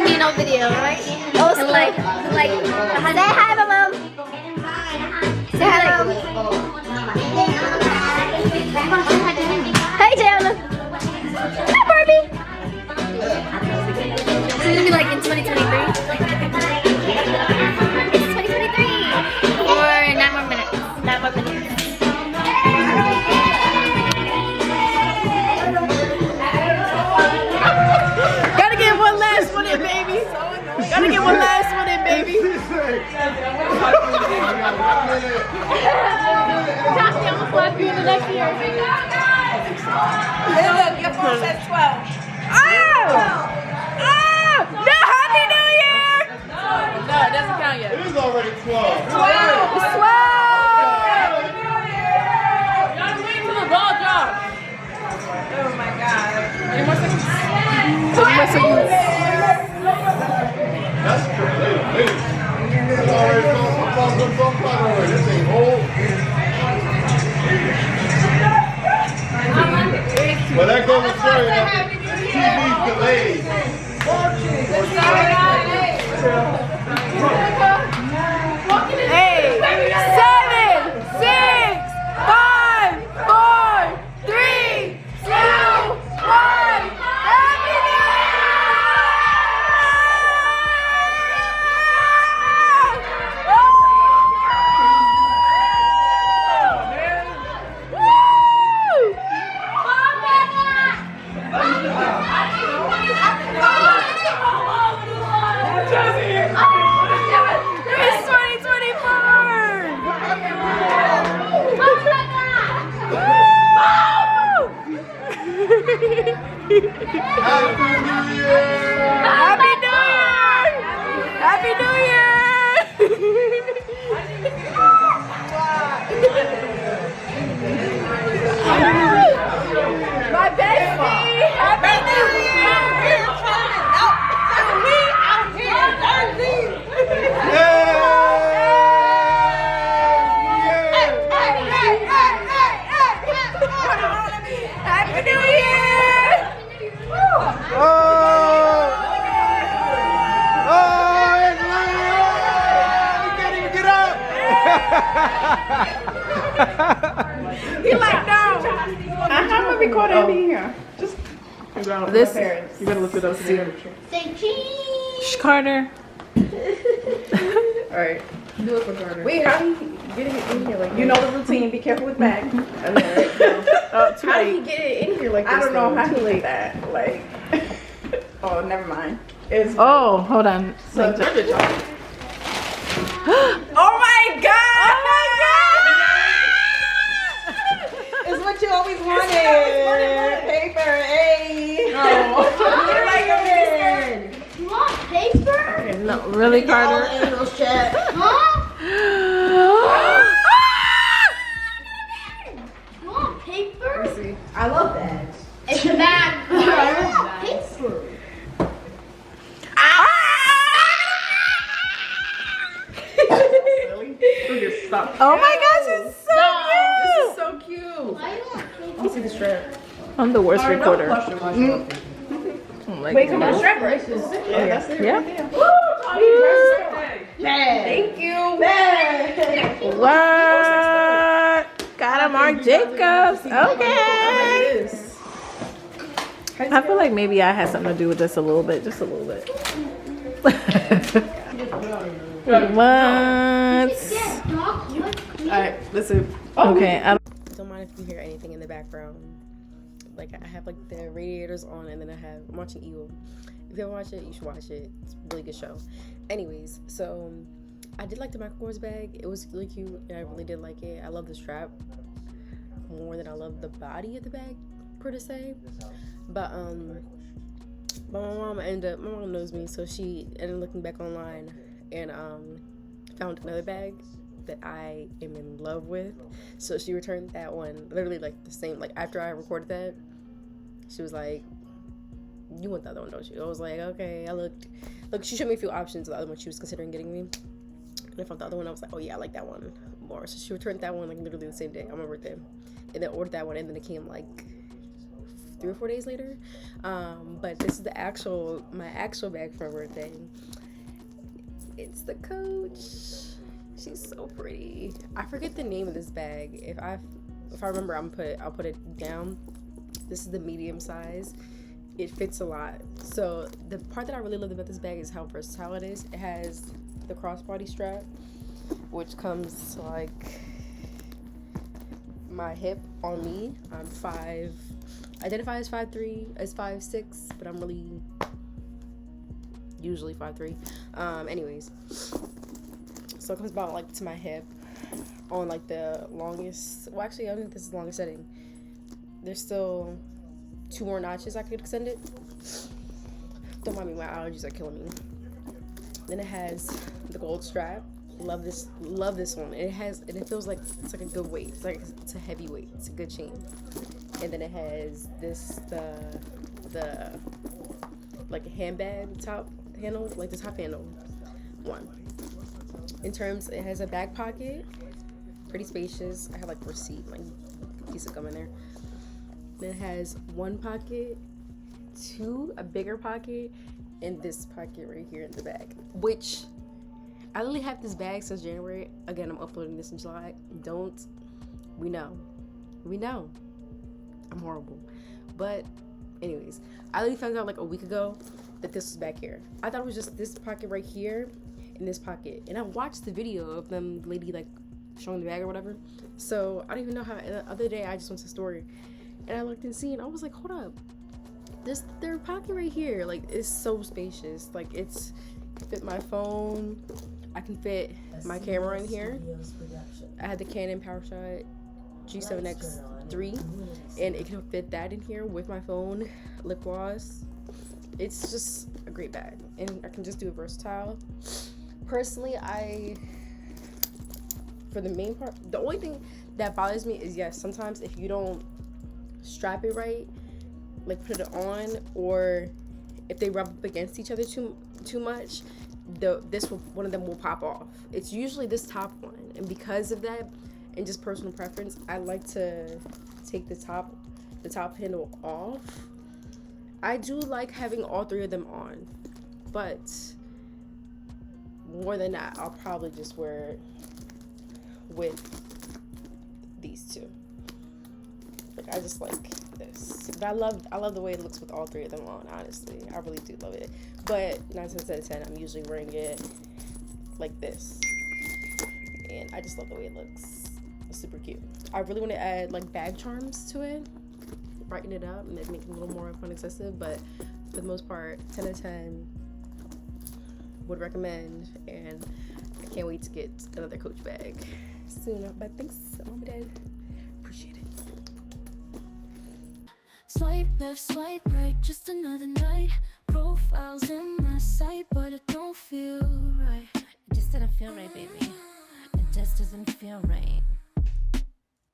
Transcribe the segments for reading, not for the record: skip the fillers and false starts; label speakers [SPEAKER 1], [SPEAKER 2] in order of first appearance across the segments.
[SPEAKER 1] be no video, right? Oh, so like, say hi, mom. Say hi, mom. Hey, Jana. Hi, Barbie. It's gonna be like in 2023. It's 2023. Or 9 more minutes. 9 more minutes.
[SPEAKER 2] Gotta get one last one in, baby. Gotta get one last one in, baby.
[SPEAKER 1] Josh, I'm gonna slap you in the next year.
[SPEAKER 2] Hey, look, your phone says 12. Oh! Oh! No, Happy New Year! No, it doesn't count yet.
[SPEAKER 3] It is already 12.
[SPEAKER 2] 12! It's 12! Y'all waiting for the ball drop. Oh my God. Any more seconds? Any more seconds?
[SPEAKER 3] That's crazy. It's already so far away. This ain't old. But that goes to show you that TV's delayed.
[SPEAKER 2] Hey, 7, 6, 5, 4, 3, 2, 1. Happy New Year! It's 2024!
[SPEAKER 3] Happy New Year!
[SPEAKER 2] Happy New Year! Happy New Year! My bestie! Happy New Year! We out here Thursday! Happy New Year!
[SPEAKER 3] Oh, it's late! We can't even get up!
[SPEAKER 2] He like, no! I'm gonna record it in here. Just this. You gotta look it up.
[SPEAKER 1] Say cheese.
[SPEAKER 2] Shh, Carter.
[SPEAKER 4] Alright. Do it for Carter.
[SPEAKER 2] Wait, how do you get it in here? Like,
[SPEAKER 4] You know the routine. Be careful with back.
[SPEAKER 2] too
[SPEAKER 4] How did he
[SPEAKER 2] late.
[SPEAKER 4] get it in here like this?
[SPEAKER 2] I don't know
[SPEAKER 4] though?
[SPEAKER 2] how he
[SPEAKER 4] Too
[SPEAKER 2] did
[SPEAKER 4] late.
[SPEAKER 2] that. Like,
[SPEAKER 4] Oh, never mind. It's
[SPEAKER 2] oh, hold on.
[SPEAKER 4] so
[SPEAKER 2] Like,
[SPEAKER 4] oh my god!
[SPEAKER 2] oh my god!
[SPEAKER 4] It's what you always wanted. Paper, hey.
[SPEAKER 2] Oh.
[SPEAKER 4] Like a man.
[SPEAKER 1] You want paper?
[SPEAKER 2] No, really, Carter?
[SPEAKER 1] Huh? You want paper?
[SPEAKER 4] I love that.
[SPEAKER 1] It's the bag. I want paper.
[SPEAKER 2] Oh my gosh, it's so cute!
[SPEAKER 4] So cute.
[SPEAKER 1] Why you want paper?
[SPEAKER 4] Let me see the strap.
[SPEAKER 2] I'm the worst recorder. Oh my
[SPEAKER 4] Wait, come on,
[SPEAKER 2] goodness.
[SPEAKER 4] strap right? Yeah, that's it.
[SPEAKER 2] Yeah.
[SPEAKER 4] Thank you.
[SPEAKER 2] What? Got a Marc Jacobs. Okay. I feel like maybe I had something to do with this a little bit, just a little bit. What?
[SPEAKER 4] Alright, listen.
[SPEAKER 2] Okay.
[SPEAKER 5] Don't mind if you hear anything in the background. Like I have like the radiators on, and then I'm watching Evil. If you haven't watched it, you should watch it. It's a really good show. Anyways, so I did like the Michael Kors bag. It was really cute, and I really did like it. I love the strap more than I love the body of the bag, per se. But my mom knows me, so she ended up looking back online and found another bag that I am in love with. So she returned that one, literally like the same, like after I recorded that, she was like, you want the other one, don't you? I was like, okay. I looked, she showed me a few options of the other one she was considering getting me. And I found the other one, I was like, oh yeah, I like that one more. So she returned that one like literally the same day on my birthday. And then ordered that one, and then it came like 3 or 4 days later. But this is my actual bag for my birthday. It's the Coach. She's so pretty. I forget the name of this bag. If I remember, I'll put it down. This is the medium size. It fits a lot. So the part that I really love about this bag is how versatile it is. It has the crossbody strap, which comes like my hip on me. I'm identify as 5'3", as 5'6", but I'm really usually 5'3". Anyways, so it comes about like to my hip on like the longest. Well, actually, I don't think this is the longest setting. There's still 2 more notches I could extend it. Don't mind me, my allergies are killing me. Then it has the gold strap. Love this one. It feels like it's like a good weight. It's a heavy weight. It's a good chain. And then it has the like a handbag top handle, like the top handle one. In terms, it has a back pocket, pretty spacious. I have like receipt, like a piece of gum in there. Then it has 1 pocket, 2, a bigger pocket, and this pocket right here in the bag, which I literally have this bag since January. Again, I'm uploading this in July. We know. I'm horrible. But anyways, I literally found out like a week ago that this was back here. I thought it was just this pocket right here and this pocket. And I watched the video of them lady like showing the bag or whatever. So I don't even know how. The other day I just went to the store and I looked and seen. I was like, hold up. This their pocket right here. Like it's so spacious. Like it's fit my phone. I can fit my camera in here. I had the Canon PowerShot G7X3 and it can fit that in here with my phone, lip gloss. It's just a great bag and I can just do it versatile. Personally, for the main part, the only thing that bothers me is, yes, sometimes if you don't strap it right, like put it on, or if they rub up against each other too much, one of them will pop off. It's usually this top one, and because of that and just personal preference, I like to take the top handle off. I do like having all 3 of them on, but more than that, I'll probably just wear it with these 2. Like I just like this, but I love the way it looks with all 3 of them on. Honestly, I really do love it. But 9 times out of 10, I'm usually wearing it like this, and I just love the way it looks. It's super cute. I really want to add like bag charms to it, brighten it up, and make it a little more fun and excessive. But for the most part, 10 out of 10 would recommend, and I can't wait to get another Coach bag soon. But thanks, Mom and Dad. Appreciate it.
[SPEAKER 6] Swipe left, swipe right, just another night. Profiles in my sight, but it don't feel right. It just doesn't feel right, baby. It just doesn't feel right.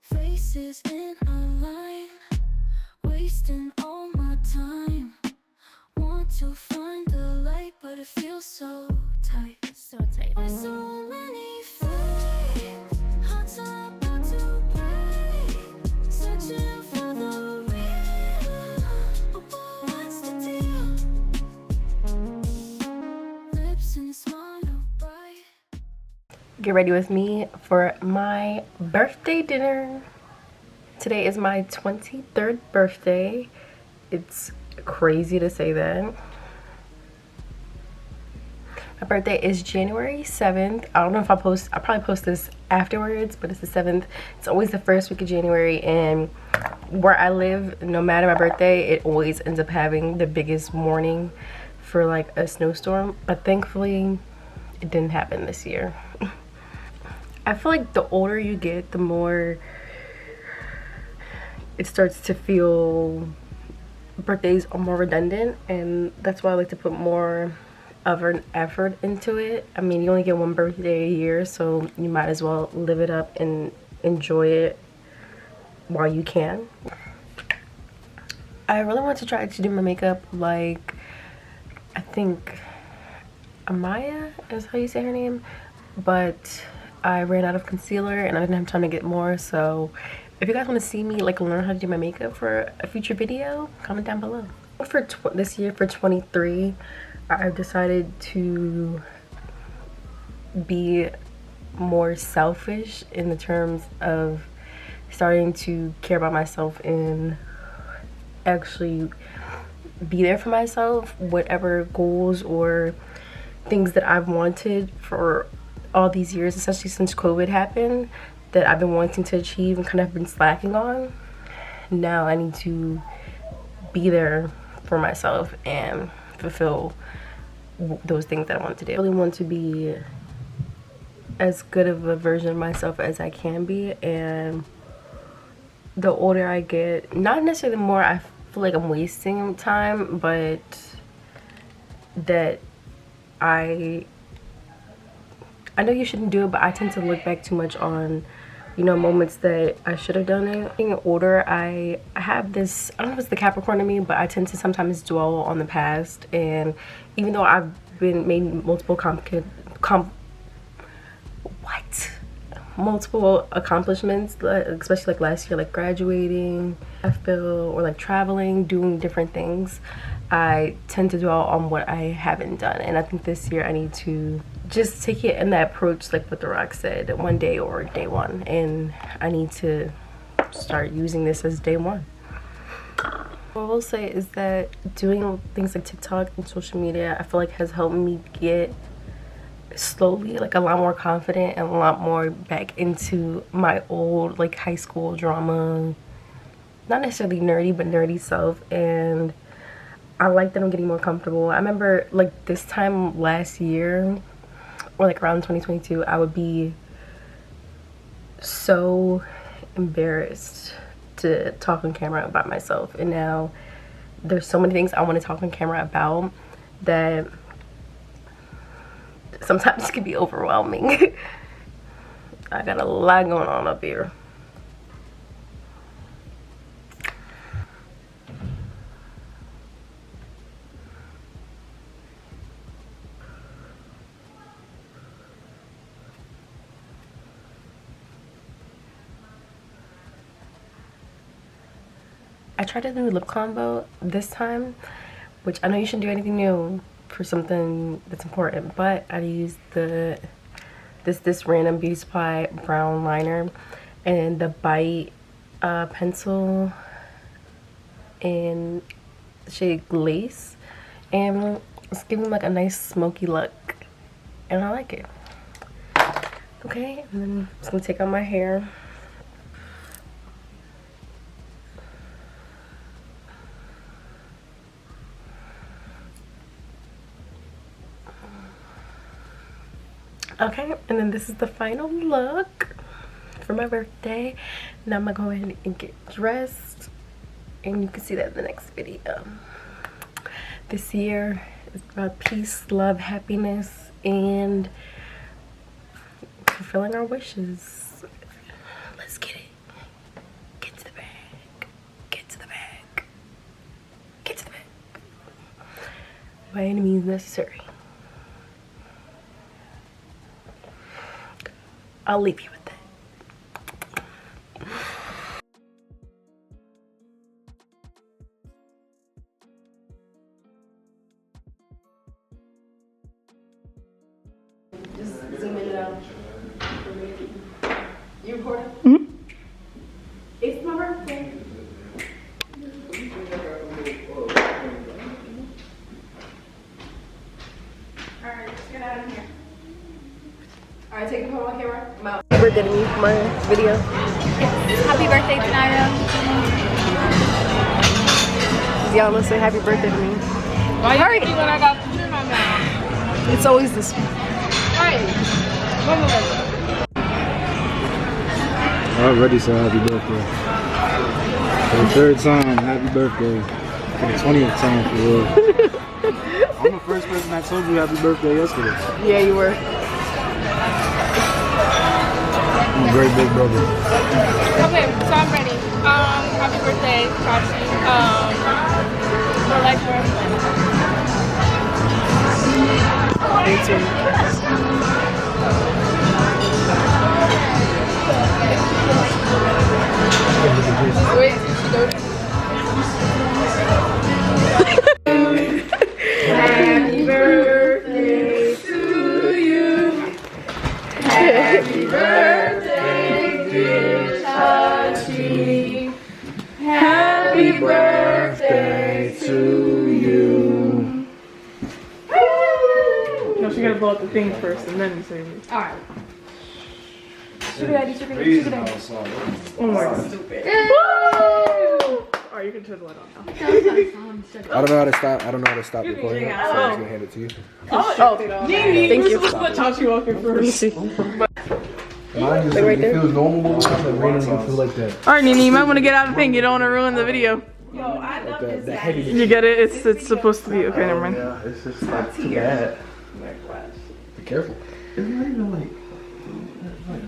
[SPEAKER 6] Faces in a line, wasting all my time. Want to find the light, but it feels so tight. So tight. There's so many fake hearts about to break, searching for the real. What's the deal? Lips and smile bright.
[SPEAKER 2] Get ready with me for my birthday dinner. Today is my 23rd birthday. It's crazy to say that. My birthday is January 7th. I don't know if I'll probably post this afterwards, but it's the 7th. It's always the first week of January, and where I live, no matter my birthday, it always ends up having the biggest warning for like a snowstorm, but thankfully it didn't happen this year. I feel like the older you get, the more it starts to feel birthdays are more redundant, and that's why I like to put more of an effort into it. I mean, you only get one birthday a year, so you might as well live it up and enjoy it while you can. I really want to try to do my makeup like, I think Amaya is how you say her name, but I ran out of concealer and I didn't have time to get more, so If you guys want to see me like learn how to do my makeup for a future video, comment down below. For this year, for 23, I've decided to be more selfish in the terms of starting to care about myself and actually be there for myself. Whatever goals or things that I've wanted for all these years, especially since COVID happened, that I've been wanting to achieve and kind of been slacking on, now I need to be there for myself and fulfill those things that I want to do. I really want to be as good of a version of myself as I can be, and the older I get, not necessarily the more I feel like I'm wasting time, but that I know you shouldn't do it, but I tend to look back too much on, you know, moments that I should have done it. Being older, I have this, I don't know if it's the Capricorn in me, but I tend to sometimes dwell on the past. And even though I've made multiple accomplishments, especially like last year, like graduating, I feel, or like traveling, doing different things, I tend to dwell on what I haven't done. And I think this year I need to just take it in that approach, like what The Rock said, one day or day one. And I need to start using this as day one. What I will say is that doing things like TikTok and social media, I feel like has helped me get slowly like a lot more confident and a lot more back into my old like high school drama, not necessarily nerdy, but nerdy self. And I like that I'm getting more comfortable. I remember like this time last year, or like around 2022, I would be so embarrassed to talk on camera about myself. And now there's so many things I want to talk on camera about that sometimes it can be overwhelming. I got a lot going on up here. I tried a new lip combo this time, which I know you shouldn't do anything new for something that's important, but I used this random beauty supply brown liner and the Bite pencil in the shade Glace, and it's giving like a nice smoky look, and I like it. Okay, and then I'm just gonna take out my hair. Okay, and then this is the final look for my birthday. Now I'm gonna go ahead and get dressed, and you can see that in the next video. This year is about peace, love, happiness, and fulfilling our wishes. Let's get it. Get to the bag. Get to the bag. Get to the bag. By any means necessary. I'll leave you with that. Just zoom in and out. You recording? Mm-hmm. It's my birthday. Alright, let's get out of here. Alright, take the phone on camera. I'm out. Happy birthday to me for my video.
[SPEAKER 1] Happy birthday, Tanaya.
[SPEAKER 2] Y'all, let's say happy birthday to me.
[SPEAKER 4] Why you hurry when I got food in my mouth?
[SPEAKER 2] It's always this.
[SPEAKER 4] Right. One more.
[SPEAKER 7] I already said happy birthday. For the third time, happy birthday. For the 20th time, for real. I'm the first person that told you happy birthday yesterday.
[SPEAKER 2] Yeah, you were.
[SPEAKER 7] I'm a great big brother.
[SPEAKER 4] Okay, so I'm ready. Happy birthday, Kashi. Like
[SPEAKER 2] Me too.
[SPEAKER 4] No, she gotta blow up the thing first and then say it.
[SPEAKER 1] Alright.
[SPEAKER 2] Sugar daddy, sugar daddy, sugar daddy.
[SPEAKER 4] Oh my god. Stupid. Alright, you can turn the light on now.
[SPEAKER 7] I don't know how to stop. I don't know how to stop recording. So I'm just gonna hand it to you.
[SPEAKER 4] Thank you. Let Chachi walk in first.
[SPEAKER 7] Mine just
[SPEAKER 2] right there.
[SPEAKER 7] feels normal. But random you feel like that.
[SPEAKER 4] Alright, Nini, you might want to get out of the thing. You don't want to ruin the video.
[SPEAKER 7] Like that heavy.
[SPEAKER 4] You get it? It's supposed to be. Okay, never mind.
[SPEAKER 3] Yeah, it's just like too bad.
[SPEAKER 7] Be careful.
[SPEAKER 3] It's not even like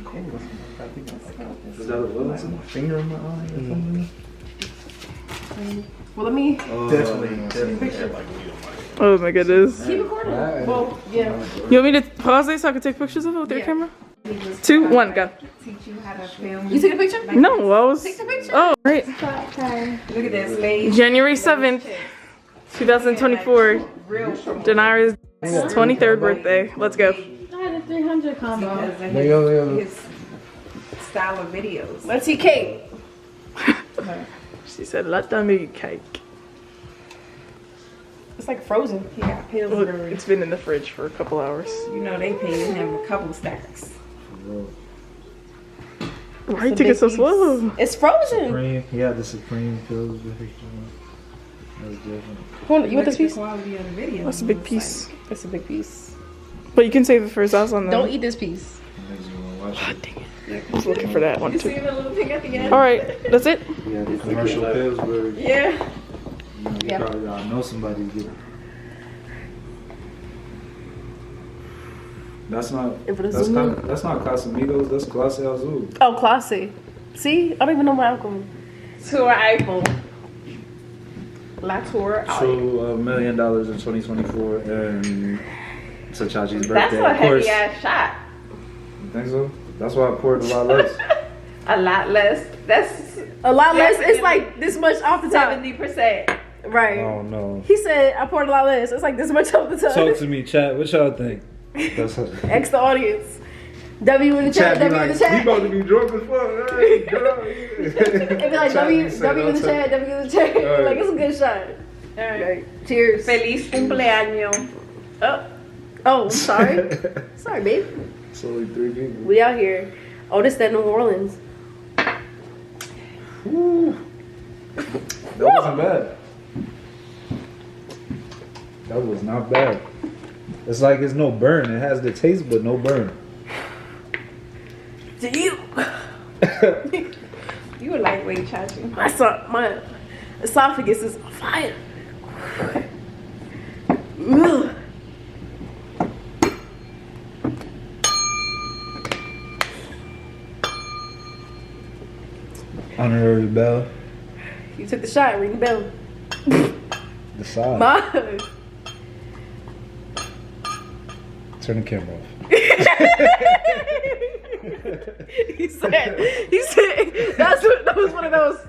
[SPEAKER 3] cold. Is that what it was? My finger in my eye or something?
[SPEAKER 2] Well, let me.
[SPEAKER 3] Definitely.
[SPEAKER 4] Oh my goodness.
[SPEAKER 2] Keep recording.
[SPEAKER 7] Right.
[SPEAKER 2] Well, yeah.
[SPEAKER 4] You want me to pause it so I can take pictures of it with your camera? 2, 1, go.
[SPEAKER 2] You take a picture?
[SPEAKER 4] No, I was.
[SPEAKER 2] Take the picture.
[SPEAKER 4] Oh, right.
[SPEAKER 2] Look at this, lady.
[SPEAKER 4] January 7th, 2024. Janara's 23rd birthday. Let's go.
[SPEAKER 2] I had a 300 combo.
[SPEAKER 8] Style of videos.
[SPEAKER 2] Let's see cake.
[SPEAKER 4] She said, let them eat cake.
[SPEAKER 2] It's like frozen.
[SPEAKER 8] Yeah,
[SPEAKER 4] Look,
[SPEAKER 8] Pillsbury.
[SPEAKER 4] it's been in the fridge for a couple hours.
[SPEAKER 8] You know they paid him a couple stacks.
[SPEAKER 4] Why you taking so slow?
[SPEAKER 2] It's frozen.
[SPEAKER 7] Supreme. Yeah, the Supreme feels very. That's different.
[SPEAKER 2] Hold on, you want this
[SPEAKER 8] The
[SPEAKER 2] piece?
[SPEAKER 8] quality of the video.
[SPEAKER 4] That's a big piece.
[SPEAKER 2] That's a big piece.
[SPEAKER 4] But you can save it for us on the.
[SPEAKER 2] Don't eat this piece.
[SPEAKER 4] I was looking for that one
[SPEAKER 8] You see
[SPEAKER 4] too.
[SPEAKER 8] the little thing at the end?
[SPEAKER 4] Alright, that's it?
[SPEAKER 7] Yeah, the commercial Pillsbury.
[SPEAKER 8] Yeah.
[SPEAKER 7] You know, you probably gotta know somebody to get it. That's not.
[SPEAKER 2] And for the
[SPEAKER 7] That's
[SPEAKER 2] Zoom.
[SPEAKER 7] that's not Casamigos. That's Clase Azul.
[SPEAKER 2] Oh, classy. See? I don't even know my alcohol.
[SPEAKER 8] Tour Eiffel. La Tour Eiffel.
[SPEAKER 7] True, $1 million in 2024 and Sachachi's birthday.
[SPEAKER 8] That's a
[SPEAKER 7] of course.
[SPEAKER 8] heavy ass shot.
[SPEAKER 7] You think so? That's why I poured a lot less.
[SPEAKER 8] A lot less. That's
[SPEAKER 2] A lot less. It's like this much off the top.
[SPEAKER 8] 70%.
[SPEAKER 2] Right.
[SPEAKER 7] Oh no.
[SPEAKER 2] He said I poured a lot less. It's like this much off the top.
[SPEAKER 7] Talk to me, chat. What y'all think? That's
[SPEAKER 2] X the audience. W in the chat.
[SPEAKER 7] Chat be
[SPEAKER 2] W in
[SPEAKER 7] like,
[SPEAKER 2] the
[SPEAKER 7] we
[SPEAKER 2] chat.
[SPEAKER 7] about to be drunk as fuck. Hey, girl.
[SPEAKER 2] It'd be like W in the chat. W in the chat.
[SPEAKER 7] Alright.
[SPEAKER 2] Like it's a good shot. All right. Cheers.
[SPEAKER 8] Feliz cumpleaños. Oh.
[SPEAKER 2] Oh, sorry. Sorry, babe.
[SPEAKER 7] It's only 3 people.
[SPEAKER 2] We out here. Oh, this that New Orleans.
[SPEAKER 7] Woo. That wasn't bad. That was not bad. It's like it's no burn. It has the taste, but no burn.
[SPEAKER 2] To you.
[SPEAKER 8] You a lightweight, Chachi.
[SPEAKER 2] My esophagus is on fire. Ugh.
[SPEAKER 7] Honorary bell.
[SPEAKER 2] You took the shot. Ring the bell.
[SPEAKER 7] The side.
[SPEAKER 2] Mine.
[SPEAKER 7] Turn the camera off.
[SPEAKER 2] He said that was one of those.